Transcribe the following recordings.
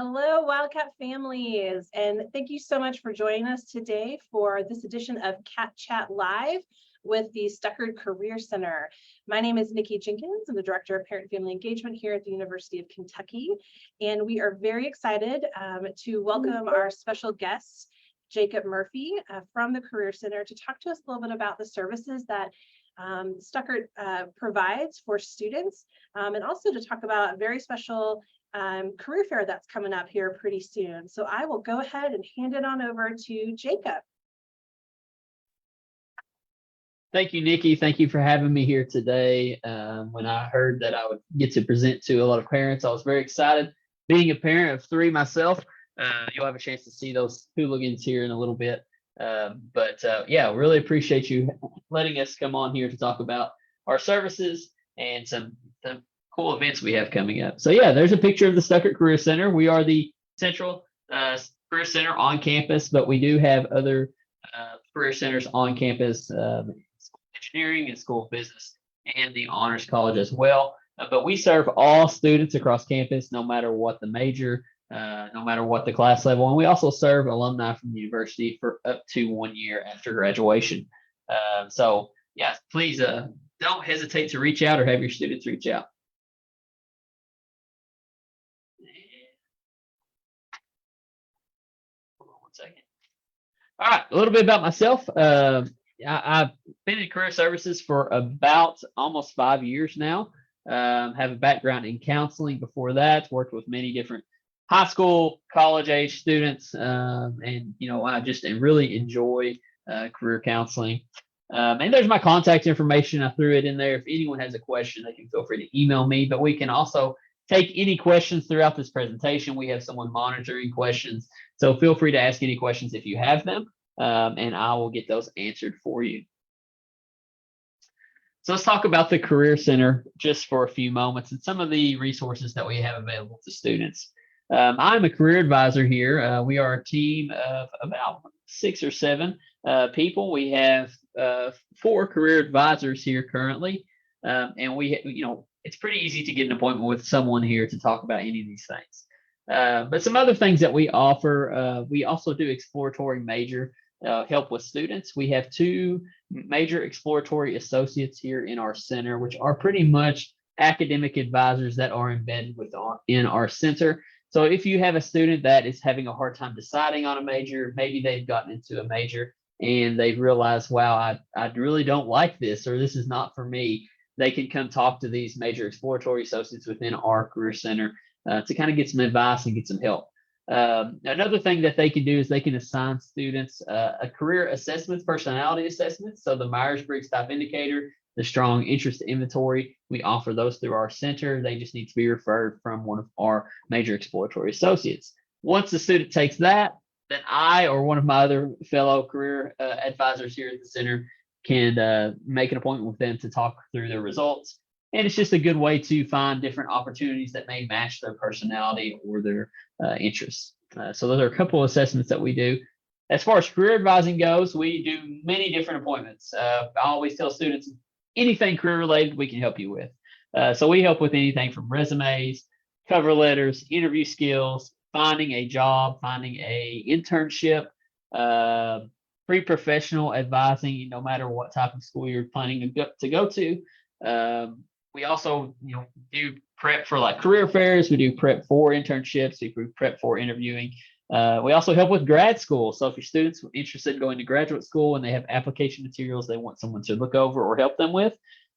Hello, Wildcat families, and thank you so much for joining us today for this edition of Cat Chat Live with the Stuckert Career Center. My name is Nikki Jenkins. I'm the Director of Parent Family Engagement here at the University of Kentucky, and we are very excited to welcome our special guest, Jacob Murphy from the Career Center, to talk to us a little bit about the services that Stuckert provides for students, and also to talk about a very special career fair that's coming up here pretty soon. So I will go ahead and hand it on over to Jacob. Thank you, Nikki. Thank you for having me here today. When I heard that I would get to present to a lot of parents, I was very excited. Being a parent of three myself, you'll have a chance to see those hooligans here in a little bit. Yeah, really appreciate you letting us come on here to talk about our services and some cool events we have coming up. So yeah, there's a picture of the Stuckert Career Center. We are the central career center on campus, but we do have other career centers on campus, School of Engineering and School of Business and the Honors College as well. But we serve all students across campus, no matter what the major, no matter what the class level. And we also serve alumni from the university for up to 1 year after graduation. So yeah, please don't hesitate to reach out or have your students reach out. Second. All right, a little bit about myself. I've been in career services for about almost 5 years now. Have a background in counseling before that, worked with many different high school, college age students, and I just really enjoy career counseling. And there's my contact information. I threw it in there. If anyone has a question, they can feel free to email me, but we can also take any questions throughout this presentation. We have someone monitoring questions. So feel free to ask any questions if you have them, and I will get those answered for you. So let's talk about the Career Center just for a few moments and some of the resources that we have available to students. I'm a career advisor here. We are a team of about 6 or 7 people. We have 4 career advisors here currently, and it's pretty easy to get an appointment with someone here to talk about any of these things. But some other things that we offer, we also do exploratory major help with students. We have 2 major exploratory associates here in our center, which are pretty much academic advisors that are embedded in our center. So if you have a student that is having a hard time deciding on a major, maybe they've gotten into a major and they've realized, wow, I really don't like this, or this is not for me, they can come talk to these major exploratory associates within our career center to kind of get some advice and get some help. Another thing that they can do is they can assign students a career assessments, personality assessments. So the Myers-Briggs type indicator, the strong interest inventory, we offer those through our center. They just need to be referred from one of our major exploratory associates. Once the student takes that, then I or one of my other fellow career advisors here at the center can make an appointment with them to talk through their results. And it's just a good way to find different opportunities that may match their personality or their interests. So those are a couple of assessments that we do. As far as career advising goes, we do many different appointments. I always tell students, anything career related, we can help you with. So we help with anything from resumes, cover letters, interview skills, finding a job, finding a internship, pre-professional advising, no matter what type of school you're planning to go to. We also, do prep for like career fairs. We do prep for internships. We prep for interviewing. We also help with grad school. So if your students are interested in going to graduate school and they have application materials they want someone to look over or help them with,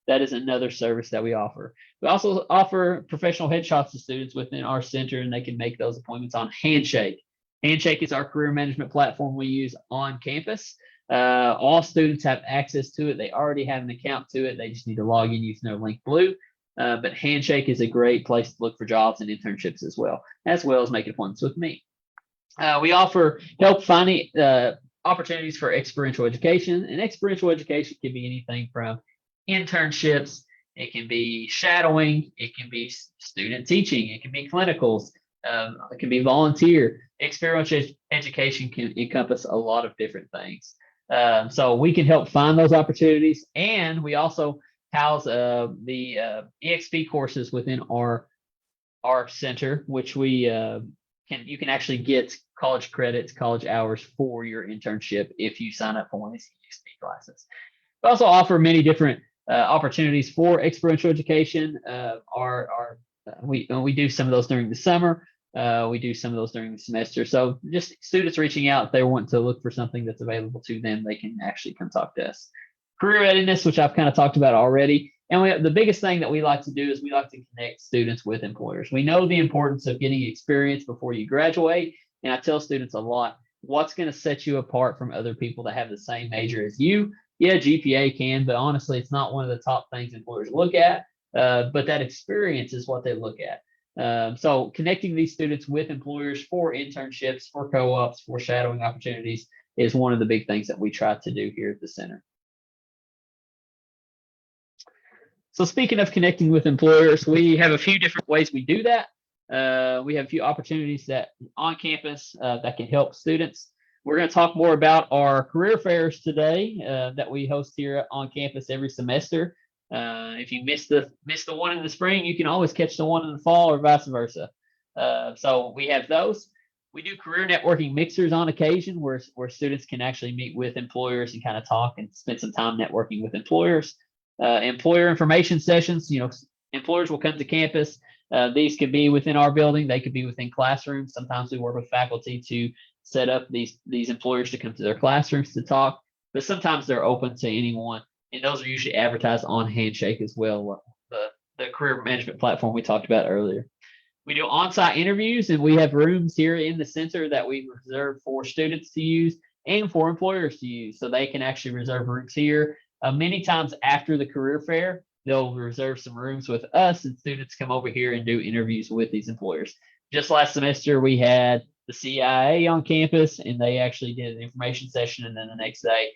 that is another service that we offer. We also offer professional headshots to students within our center, and they can make those appointments on Handshake. Handshake is our career management platform we use on campus. All students have access to it. They already have an account to it. They just need to log in using their link blue. But Handshake is a great place to look for jobs and internships as well as making appointments with me. We offer help finding opportunities for experiential education, and experiential education can be anything from internships, it can be shadowing, it can be student teaching, it can be clinicals, it can be volunteer. Experiential education can encompass a lot of different things. So we can help find those opportunities, and we also house the EXP courses within our center, which we you can actually get college credits, college hours for your internship if you sign up for one of these EXP classes. We also offer many different opportunities for experiential education. We do some of those during the summer. We do some of those during the semester. So just students reaching out, if they want to look for something that's available to them, they can actually come talk to us. Career readiness, which I've kind of talked about already. And the biggest thing that we like to do is we like to connect students with employers. We know the importance of getting experience before you graduate. And I tell students a lot, what's going to set you apart from other people that have the same major as you? Yeah, GPA can, but honestly, it's not one of the top things employers look at. But that experience is what they look at. So connecting these students with employers for internships, for co-ops, for shadowing opportunities is one of the big things that we try to do here at the center. So speaking of connecting with employers, we have a few different ways we do that. We have a few opportunities that on campus that can help students. We're going to talk more about our career fairs today that we host here on campus every semester. If you missed the one in the spring, you can always catch the one in the fall or vice versa. So we have those. We do career networking mixers on occasion where students can actually meet with employers and kind of talk and spend some time networking with employers. Employer information sessions, employers will come to campus. These could be within our building. They could be within classrooms. Sometimes we work with faculty to set up these employers to come to their classrooms to talk, but sometimes they're open to anyone. And those are usually advertised on Handshake as well, the career management platform we talked about earlier. We do on-site interviews, and we have rooms here in the center that we reserve for students to use and for employers to use. So they can actually reserve rooms here. Many times after the career fair, they'll reserve some rooms with us, and students come over here and do interviews with these employers. Just last semester, we had the CIA on campus, and they actually did an information session. And then the next day,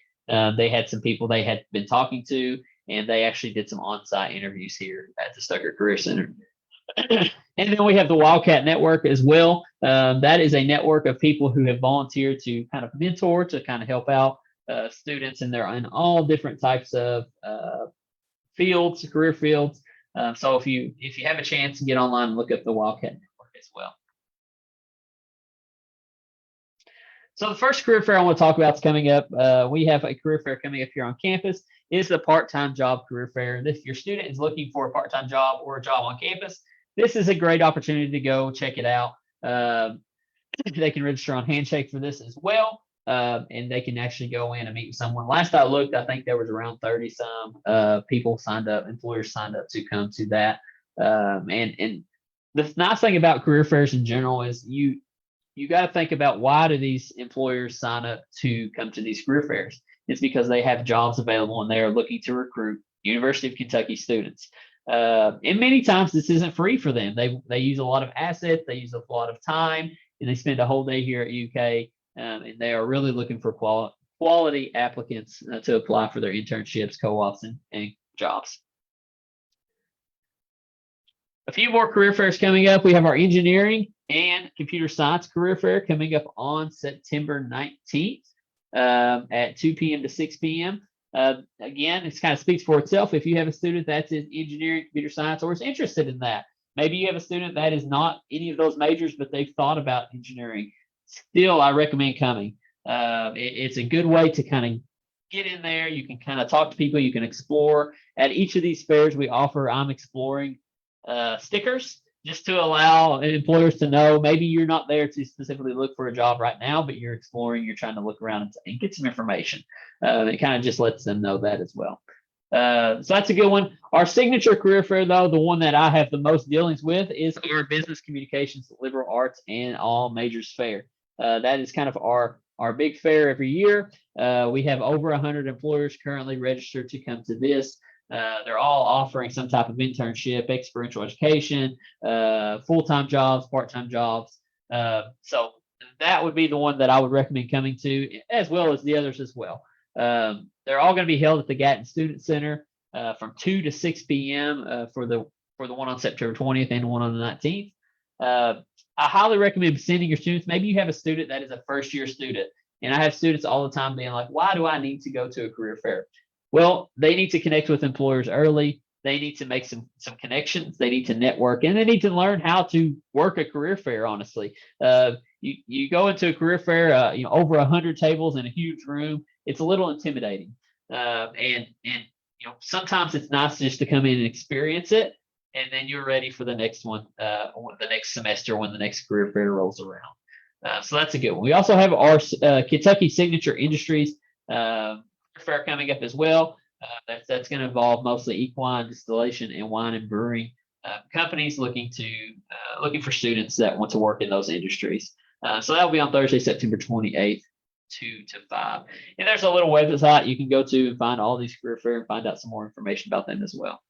they had some people they had been talking to, and they actually did some on-site interviews here at the Stuckert Career Center. And then we have the Wildcat Network as well. That is a network of people who have volunteered to kind of mentor, to kind of help out students, and they're in all different types of fields, career fields. So if you have a chance to get online and look up the Wildcat Network as well. So the first career fair I want to talk about is coming up. We have a career fair coming up here on campus. It is the part-time job career fair. If your student is looking for a part-time job or a job on campus, this is a great opportunity to go check it out. They can register on Handshake for this as well. And they can actually go in and meet with someone. Last I looked, I think there was around 30 some people signed up, employers signed up to come to that. And the nice thing about career fairs in general is you got to think about, why do these employers sign up to come to these career fairs? It's because they have jobs available and they are looking to recruit University of Kentucky students. And many times this isn't free for them. They use a lot of assets, they use a lot of time, and they spend a whole day here at UK. And they are really looking for quality applicants to apply for their internships, co-ops, and jobs. A few more career fairs coming up. We have our engineering and computer science career fair coming up on September 19th at 2 p.m. to 6 p.m. Again, it kind of speaks for itself. If you have a student that's in engineering, computer science, or is interested in that, maybe you have a student that is not any of those majors, but they've thought about engineering. Still, I recommend coming. It's a good way to kind of get in there. You can kind of talk to people. You can explore. At each of these fairs, we offer I'm Exploring stickers, just to allow employers to know maybe you're not there to specifically look for a job right now, but you're exploring, you're trying to look around and get some information. It kind of just lets them know that as well. So that's a good one. Our signature career fair, though, the one that I have the most dealings with, is our Business Communications, Liberal Arts, and All Majors Fair. That is kind of our big fair every year. We have over 100 employers currently registered to come to this. They're all offering some type of internship, experiential education, full-time jobs, part-time jobs. So that would be the one that I would recommend coming to, as well as the others as well. They're all going to be held at the Gatton Student Center from 2 to 6 p.m. For the one on September 20th and the one on the 19th. I highly recommend sending your students. Maybe you have a student that is a first-year student, and I have students all the time being like, why do I need to go to a career fair? Well, they need to connect with employers early. they need to make some connections. They need to network, and they need to learn how to work a career fair. Honestly, you go into a career fair, over 100 tables in a huge room. It's a little intimidating, and sometimes it's nice just to come in and experience it, and then you're ready for the next one, the next semester when the next career fair rolls around. So that's a good one. We also have our Kentucky Signature Industries fair coming up as well. That's going to involve mostly equine distillation and wine and brewing companies looking for students that want to work in those industries. So that'll be on Thursday, September 28th, 2 to 5. And there's a little website you can go to and find all these career fairs and find out some more information about them as well.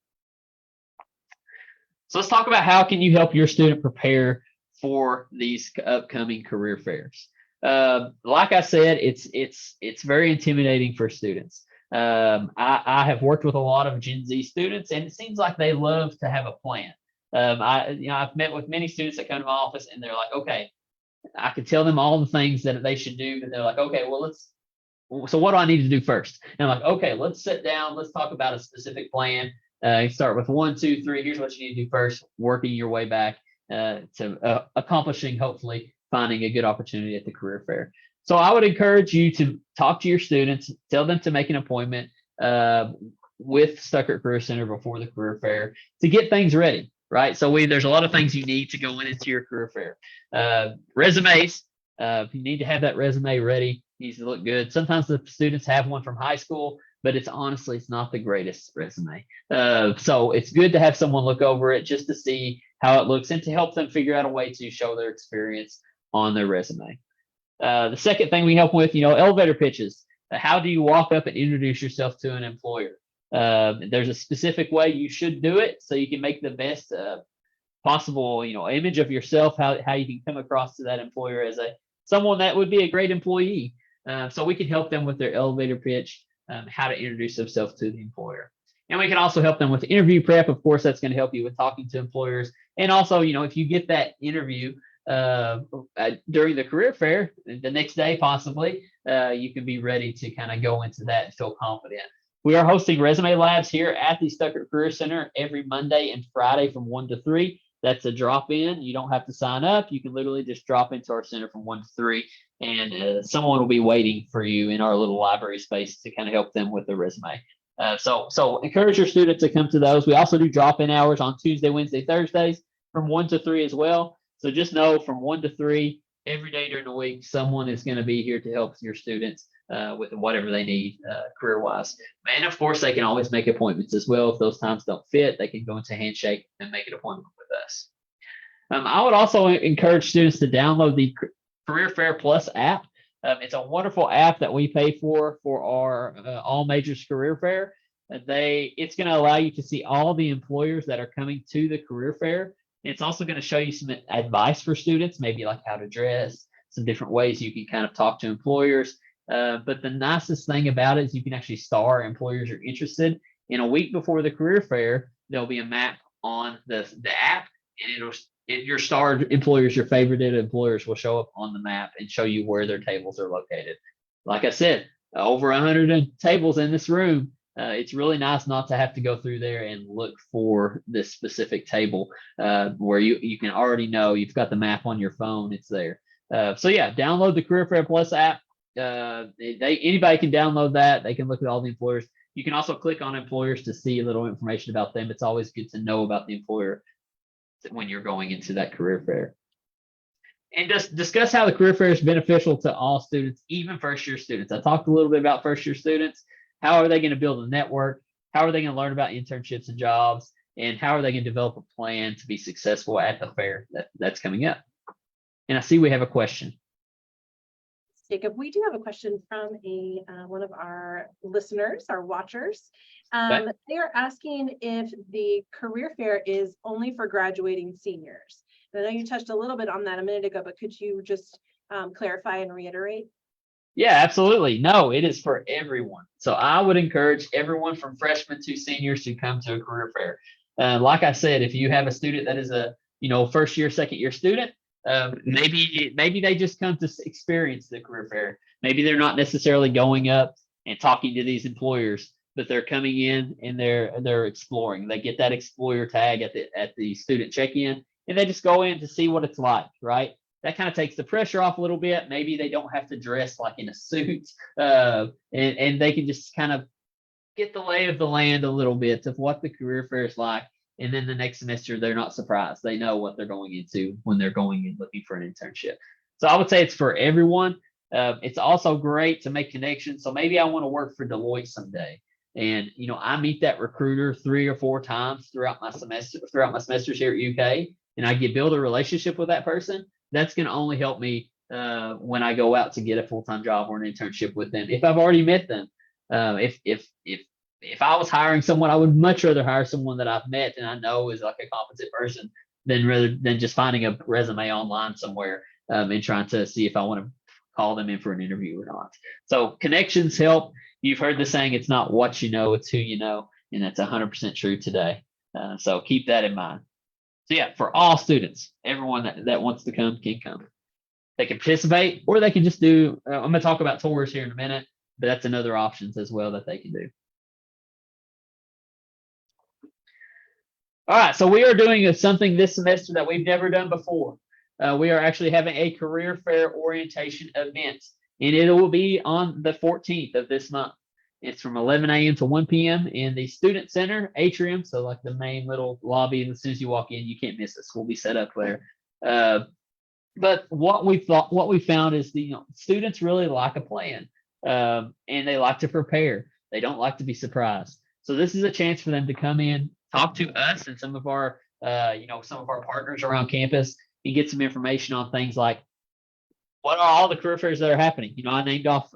So let's talk about how can you help your student prepare for these upcoming career fairs. Like I said, it's very intimidating for students. I have worked with a lot of Gen Z students, and it seems like they love to have a plan. I've met with many students that come to my office, and they're like, okay, I can tell them all the things that they should do, and they're like, okay, so what do I need to do first? And I'm like, okay, let's sit down, let's talk about a specific plan. You start with 1, 2, 3. Here's what you need to do first, working your way back to accomplishing, hopefully, finding a good opportunity at the career fair. So I would encourage you to talk to your students, tell them to make an appointment with Stuckert Career Center before the career fair to get things ready, right? So there's a lot of things you need to go into your career fair. Resumes, you need to have that resume ready, needs to look good. Sometimes the students have one from high school, but it's not the greatest resume. So it's good to have someone look over it just to see how it looks and to help them figure out a way to show their experience on their resume. The second thing we help with, elevator pitches. How do you walk up and introduce yourself to an employer? There's a specific way you should do it so you can make the best possible, image of yourself, how you can come across to that employer as someone that would be a great employee. So we can help them with their elevator pitch, how to introduce themselves to the employer. And we can also help them with interview prep. Of course, that's going to help you with talking to employers. And also, if you get that interview during the career fair, the next day possibly, you can be ready to kind of go into that and feel confident. We are hosting resume labs here at the Stuckert Career Center every Monday and Friday from 1 to 3. That's a drop-in. You don't have to sign up. You can literally just drop into our center from 1 to 3, and someone will be waiting for you in our little library space to kind of help them with the resume. So encourage your students to come to those. We also do drop-in hours on Tuesday, Wednesday, Thursdays from 1 to 3 as well. So just know from 1 to 3, every day during the week, someone is going to be here to help your students with whatever they need career-wise. And of course, they can always make appointments as well. If those times don't fit, they can go into Handshake and make an appointment with us. I would also encourage students to download the Career Fair Plus app. It's a wonderful app that we pay for our All Majors Career Fair. It's going to allow you to see all the employers that are coming to the career fair. It's also going to show you some advice for students, maybe like how to dress, some different ways you can kind of talk to employers. But the nicest thing about it is you can actually star employers you're interested in. A week before the career fair, there'll be a map on the app, and your starred employers, your favorited employers will show up on the map and show you where their tables are located. Like I said, over 100 tables in this room. It's really nice not to have to go through there and look for this specific table where you can already know you've got the map on your phone. It's there. So yeah, download the Career Fair Plus app. Anybody can download that. They can look at all the employers. You can also click on employers to see a little information about them. It's always good to know about the employer when you're going into that career fair. And just discuss how the career fair is beneficial to all students, even first-year students. I talked a little bit about first-year students. How are they going to build a network? How are they going to learn about internships and jobs? And how are they going to develop a plan to be successful at the fair that's coming up? And I see we have a question. Jacob, we do have a question from one of our listeners, our watchers. Okay. They are asking if the career fair is only for graduating seniors. And I know you touched a little bit on that a minute ago, but could you just clarify and reiterate? Yeah, absolutely. No, it is for everyone. So I would encourage everyone from freshmen to seniors to come to a career fair. Like I said, if you have a student that is a first year, second year student, maybe they just come to experience the career fair. Maybe they're not necessarily going up and talking to these employers. but they're coming in and they're exploring. They get that explorer tag at the student check-in, and they just go in to see what it's like, right? That kind of takes the pressure off a little bit. Maybe they don't have to dress like in a suit, and they can just kind of get the lay of the land a little bit of what the career fair is like. And then the next semester, they're not surprised. They know what they're going into when they're going and looking for an internship. So I would say it's for everyone. It's also great to make connections. So maybe I want to work for Deloitte someday. And, I meet that recruiter 3 or 4 times throughout my semesters here at UK, and I build a relationship with that person. That's going to only help me when I go out to get a full-time job or an internship with them. If I've already met them, if I was hiring someone, I would much rather hire someone that I've met and I know is like a competent person rather than just finding a resume online somewhere and trying to see if I want to call them in for an interview or not. So connections help. You've heard the saying, it's not what you know, it's who you know. And that's 100% true today. So keep that in mind. So yeah, for all students, everyone that wants to come can come. They can participate, or they can just do, I'm going to talk about tours here in a minute, but that's another options as well that they can do. All right, so we are doing something this semester that we've never done before. We are actually having a career fair orientation event, and it will be on the 14th of this month. It's from 11 a.m. to 1 p.m. in the Student Center atrium, so like the main little lobby. And as soon as you walk in, you can't miss us. We'll be set up there. But what we found is students really like a plan, and they like to prepare. They don't like to be surprised. So this is a chance for them to come in, talk to us and some of our partners around campus, and get some information on things like what are all the career fairs that are happening. I named off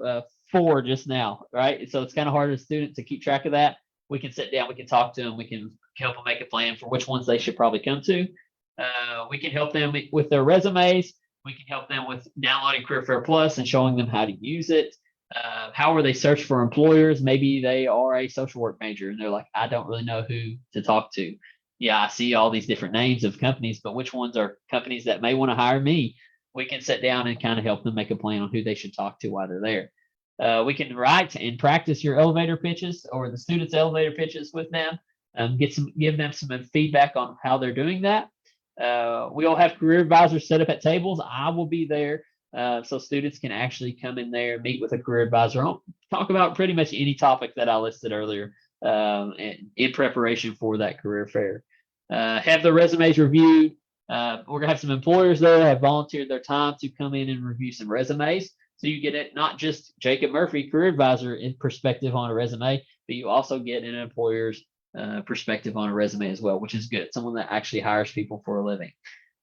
4 just now, right? So it's kind of hard as a student to keep track of that. We can sit down, we can talk to them, we can help them make a plan for which ones they should probably come to. We can help them with their resumes. We can help them with downloading Career Fair Plus and showing them how to use it. How are they search for employers? Maybe they are a social work major and they're like, I don't really know who to talk to. Yeah, I see all these different names of companies, but which ones are companies that may want to hire me? We can sit down and kind of help them make a plan on who they should talk to while they're there. We can write and practice your elevator pitches or the students' elevator pitches with them. Give them some feedback on how they're doing that. We all have career advisors set up at tables. I will be there, so students can actually come in there, meet with a career advisor, talk about pretty much any topic that I listed earlier in preparation for that career fair. Have the resumes reviewed. We're going to have some employers there that have volunteered their time to come in and review some resumes. So you get it, not just Jacob Murphy, career advisor, in perspective on a resume, but you also get an employer's perspective on a resume as well, which is good. Someone that actually hires people for a living.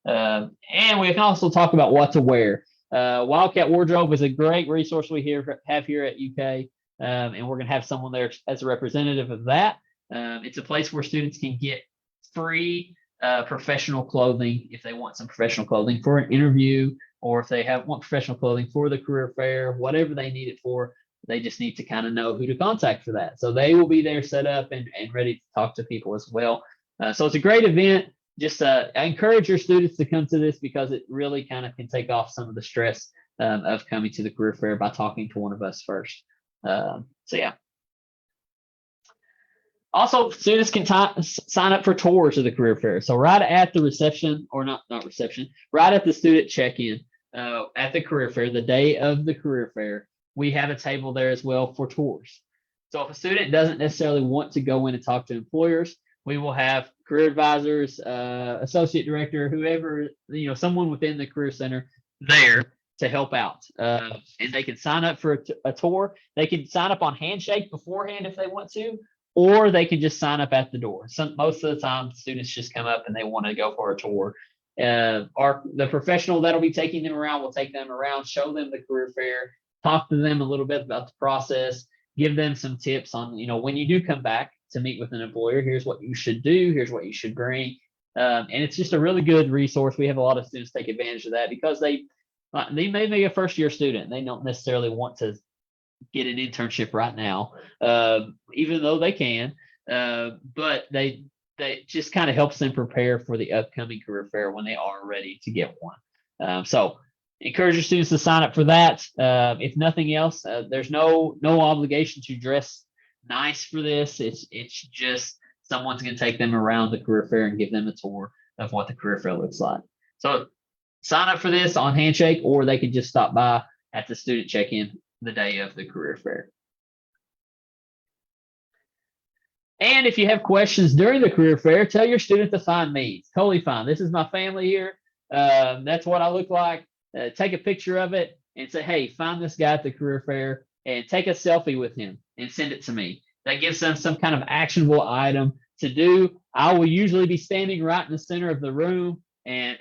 And we can also talk about what to wear. Wildcat Wardrobe is a great resource we have here at UK, and we're going to have someone there as a representative of that. It's a place where students can get free professional clothing if they want some professional clothing for an interview, or if they want professional clothing for the career fair, whatever they need it for. They just need to kind of know who to contact for that. So they will be there set up and ready to talk to people as well. So it's a great event. Just I encourage your students to come to this because it really kind of can take off some of the stress of coming to the career fair by talking to one of us first. So yeah. Also, students can sign up for tours of the career fair. So right at the reception, or not reception, right at the student check-in at the career fair, the day of the career fair, we have a table there as well for tours. So if a student doesn't necessarily want to go in and talk to employers, we will have career advisors, associate director, whoever, someone within the career center there to help out. And they can sign up for a tour. They can sign up on Handshake beforehand if they want to, or they can just sign up at the door. Most of the time, students just come up and they want to go for a tour. The professional that'll be taking them around will take them around, show them the career fair, talk to them a little bit about the process, give them some tips on, when you do come back to meet with an employer, here's what you should do, here's what you should bring. And it's just a really good resource. We have a lot of students take advantage of that because they may be a first-year student. They don't necessarily want to get an internship right now, even though they can. But they just kind of helps them prepare for the upcoming career fair when they are ready to get one. So encourage your students to sign up for that. If nothing else, there's no obligation to dress nice for this. It's just someone's going to take them around the career fair and give them a tour of what the career fair looks like. So sign up for this on Handshake, or they can just stop by at the student check-in the day of the career fair. And if you have questions during the career fair, tell your student to find me. It's totally fine. This is my family here. That's what I look like. Take a picture of it and say, hey, find this guy at the career fair and take a selfie with him and send it to me. That gives them some kind of actionable item to do. I will usually be standing right in the center of the room and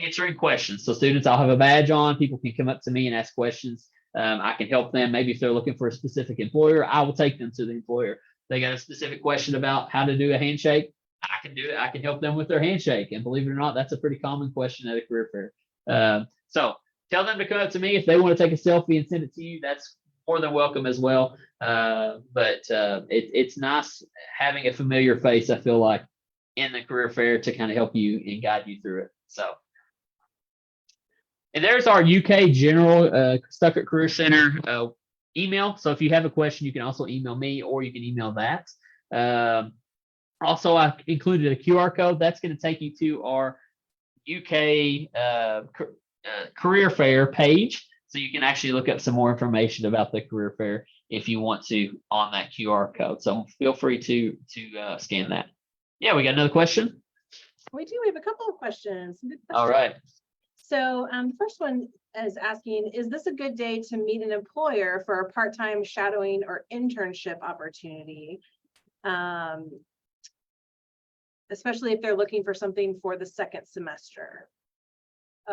answering questions. So students, I'll have a badge on. People can come up to me and ask questions. I can help them. Maybe if they're looking for a specific employer, I will take them to the employer. They got a specific question about how to do a handshake, I can do it. I can help them with their handshake. And believe it or not, that's a pretty common question at a career fair. So tell them to come up to me. If they want to take a selfie and send it to you, that's more than welcome as well. It's nice having a familiar face, I feel like, in the career fair to kind of help you and guide you through it. So, and there's our UK General Stuckert Career Center email. So if you have a question, you can also email me or you can email that. Also, I included a QR code that's going to take you to our UK career fair page. So you can actually look up some more information about the career fair if you want to on that QR code. So feel free to scan that. Yeah, we got another question. We do. We have a couple of questions. Good questions. All right. So the first one is asking, is this a good day to meet an employer for a part-time shadowing or internship opportunity? Especially if they're looking for something for the second semester.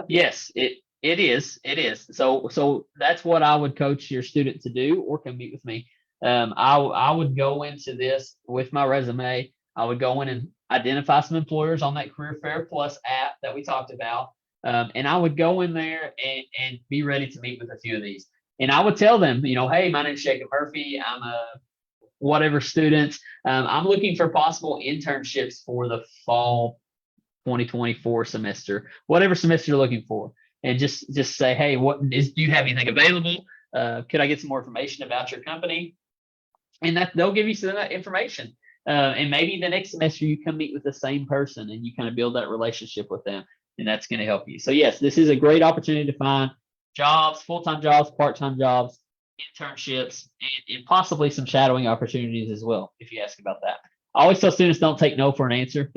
Yes, it is. It is. So that's what I would coach your student to do, or come meet with me. I would go into this with my resume. I would go in and identify some employers on that Career Fair Plus app that we talked about. And I would go in there and be ready to meet with a few of these. And I would tell them, hey, my name's Jacob Murphy. I'm a whatever student. I'm looking for possible internships for the fall 2024 semester, whatever semester you're looking for. And just say, hey, do you have anything available? Could I get some more information about your company? And that they'll give you some of that information. And maybe the next semester you come meet with the same person and you kind of build that relationship with them. And that's going to help you. So yes, this is a great opportunity to find jobs, full-time jobs, part-time jobs, internships, and possibly some shadowing opportunities as well, if you ask about that. I always tell students, don't take no for an answer.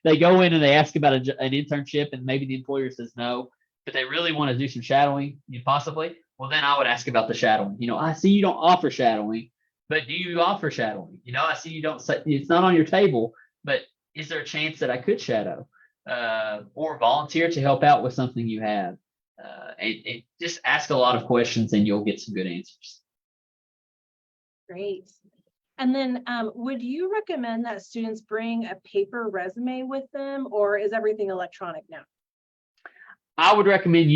They go in and they ask about an internship and maybe the employer says no, but they really want to do some shadowing, possibly. Well, then I would ask about the shadowing. I see you don't offer shadowing, but do you offer shadowing? I see you don't say, it's not on your table, but is there a chance that I could shadow? Or volunteer to help out with something you have. And just ask a lot of questions and you'll get some good answers. Great. And then would you recommend that students bring a paper resume with them, or is everything electronic now? I would recommend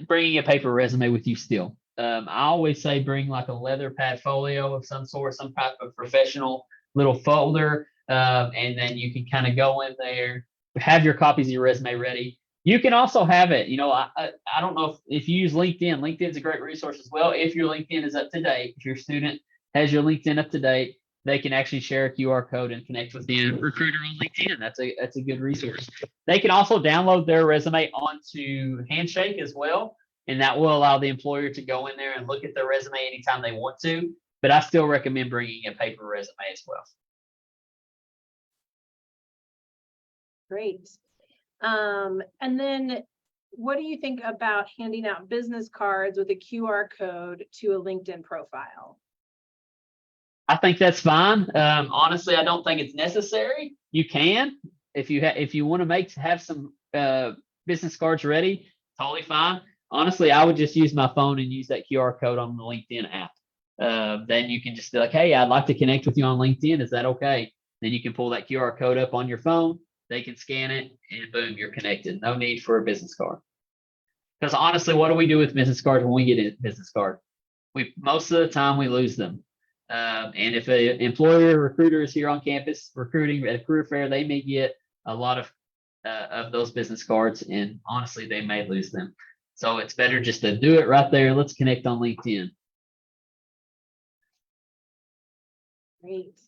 bringing a paper resume with you still. I always say bring like a leather pad folio of some sort, some type of professional little folder. And then you can kind of go in there, have your copies of your resume ready. You can also have it, I don't know if you use LinkedIn. LinkedIn is a great resource as well. If your LinkedIn is up to date, if your student has your LinkedIn up to date, they can actually share a QR code and connect with the recruiter on LinkedIn. That's a good resource. They can also download their resume onto Handshake as well. And that will allow the employer to go in there and look at their resume anytime they want to. But I still recommend bringing a paper resume as well. Great. And then what do you think about handing out business cards with a QR code to a LinkedIn profile? I think that's fine. Honestly, I don't think it's necessary. You can, if you want to have some business cards ready, totally fine. Honestly, I would just use my phone and use that QR code on the LinkedIn app. Then you can just be like, hey, I'd like to connect with you on LinkedIn. Is that okay? Then you can pull that QR code up on your phone. They can scan it and boom, you're connected. No need for a business card. Because honestly, what do we do with business cards when we get a business card? Most of the time we lose them. And if an employer recruiter is here on campus recruiting at a career fair, they may get a lot of those business cards, and honestly, they may lose them. So it's better just to do it right there. Let's connect on LinkedIn. Great.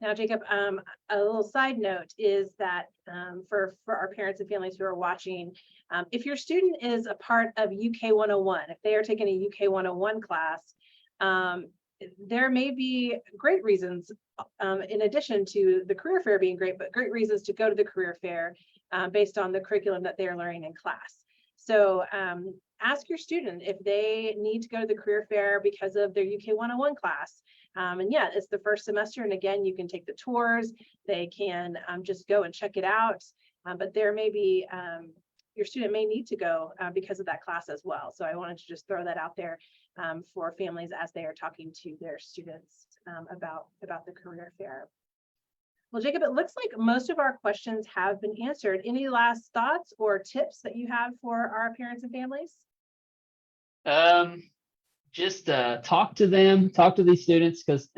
Now, Jacob, a little side note is that for our parents and families who are watching, if your student is a part of UK 101, if they are taking a UK 101 class, there may be great reasons, in addition to the career fair being great, but great reasons to go to the career fair based on the curriculum that they are learning in class. So ask your student if they need to go to the career fair because of their UK 101 class. And yeah, it's the first semester. And again, you can take the tours. They can just go and check it out. But there may be, your student may need to go because of that class as well. So I wanted to just throw that out there for families as they are talking to their students about the career fair. Well, Jacob, it looks like most of our questions have been answered. Any last thoughts or tips that you have for our parents and families? Just talk to them, talk to these students, because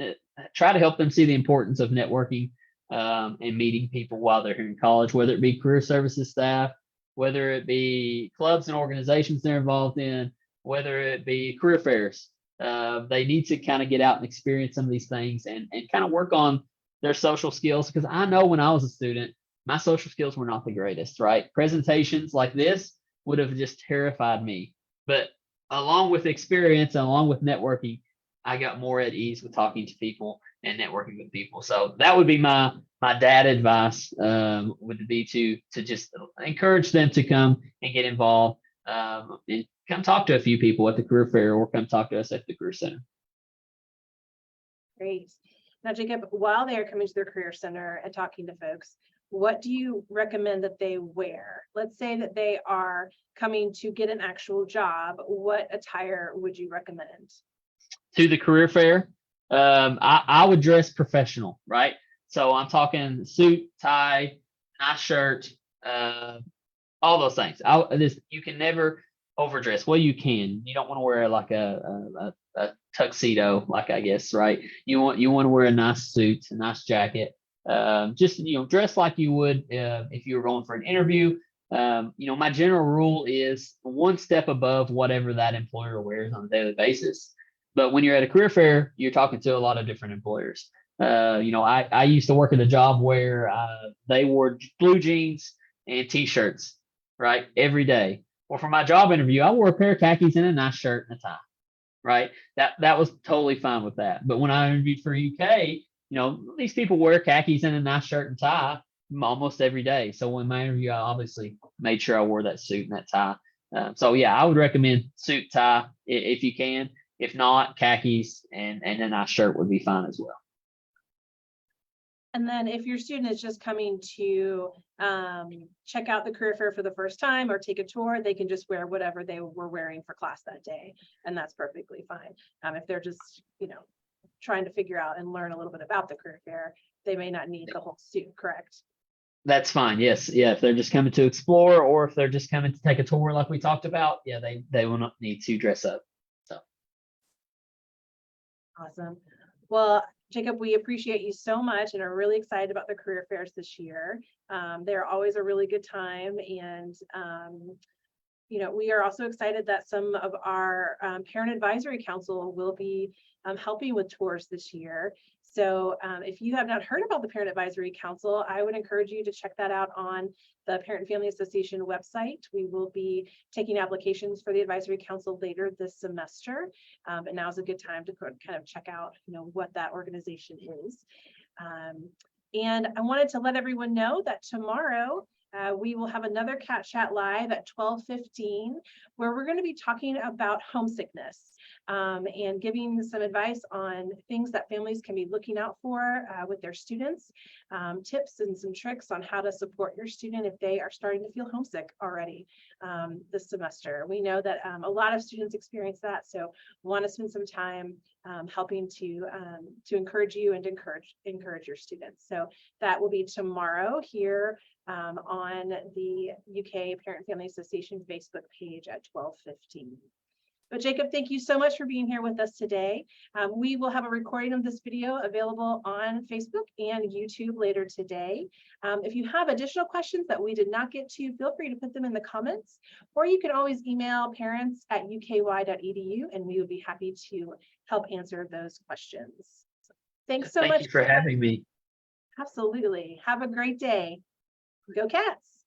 try to help them see the importance of networking and meeting people while they're here in college, whether it be career services staff, whether it be clubs and organizations they're involved in, whether it be career fairs. They need to kind of get out and experience some of these things and kind of work on their social skills, because I know when I was a student, my social skills were not the greatest, right? Presentations like this would have just terrified me. But along with experience and along with networking, I got more at ease with talking to people and networking with people. So that would be my dad advice, would be to just encourage them to come and get involved and come talk to a few people at the career fair or come talk to us at the career center. Great. Now, Jacob, while they are coming to their career center and talking to folks, what do you recommend that they wear? Let's say that they are coming to get an actual job. What attire would you recommend? To the career fair, I would dress professional, right? So I'm talking suit, tie, nice shirt, all those things. You can never overdress. Well, you can. You don't want to wear like a tuxedo, like I guess, right? You want to wear a nice suit, a nice jacket. Just dress like you would if you were going for an interview. My general rule is one step above whatever that employer wears on a daily basis. But when you're at a career fair, you're talking to a lot of different employers. I used to work at a job where they wore blue jeans and t-shirts, right, every day. Well, for my job interview, I wore a pair of khakis and a nice shirt and a tie, right? That was totally fine with that. But when I interviewed for UK, these people wear khakis and a nice shirt and tie almost every day. So when my interview, I obviously made sure I wore that suit and that tie. So yeah, I would recommend suit, tie if you can. If not, khakis and a nice shirt would be fine as well. And then if your student is just coming to check out the career fair for the first time or take a tour, they can just wear whatever they were wearing for class that day. And that's perfectly fine. If they're just, trying to figure out and learn a little bit about the career fair, they may not need the whole suit, correct? That's fine. Yes. Yeah. If they're just coming to explore or if they're just coming to take a tour like we talked about, yeah, they will not need to dress up. So. Awesome. Well, Jacob, we appreciate you so much and are really excited about the career fairs this year. They're always a really good time. And, we are also excited that some of our Parent Advisory Council will be helping with tours this year. So if you have not heard about the Parent Advisory Council, I would encourage you to check that out on the Parent and Family Association website. We will be taking applications for the Advisory Council later this semester, but now is a good time to kind of check out, what that organization is. And I wanted to let everyone know that tomorrow we will have another Cat Chat Live at 12:15, where we're going to be talking about homesickness and giving some advice on things that families can be looking out for with their students, tips and some tricks on how to support your student if they are starting to feel homesick already this semester. We know that a lot of students experience that, so want to spend some time helping to encourage you and encourage your students. So that will be tomorrow here on the UK Parent Family Association Facebook page at 12:15. But Jacob, thank you so much for being here with us today. We will have a recording of this video available on Facebook and YouTube later today. If you have additional questions that we did not get to, feel free to put them in the comments, or you can always email parents@uky.edu and we would be happy to help answer those questions. Thanks so Thank much. you for having me. Absolutely. Have a great day. Go Cats.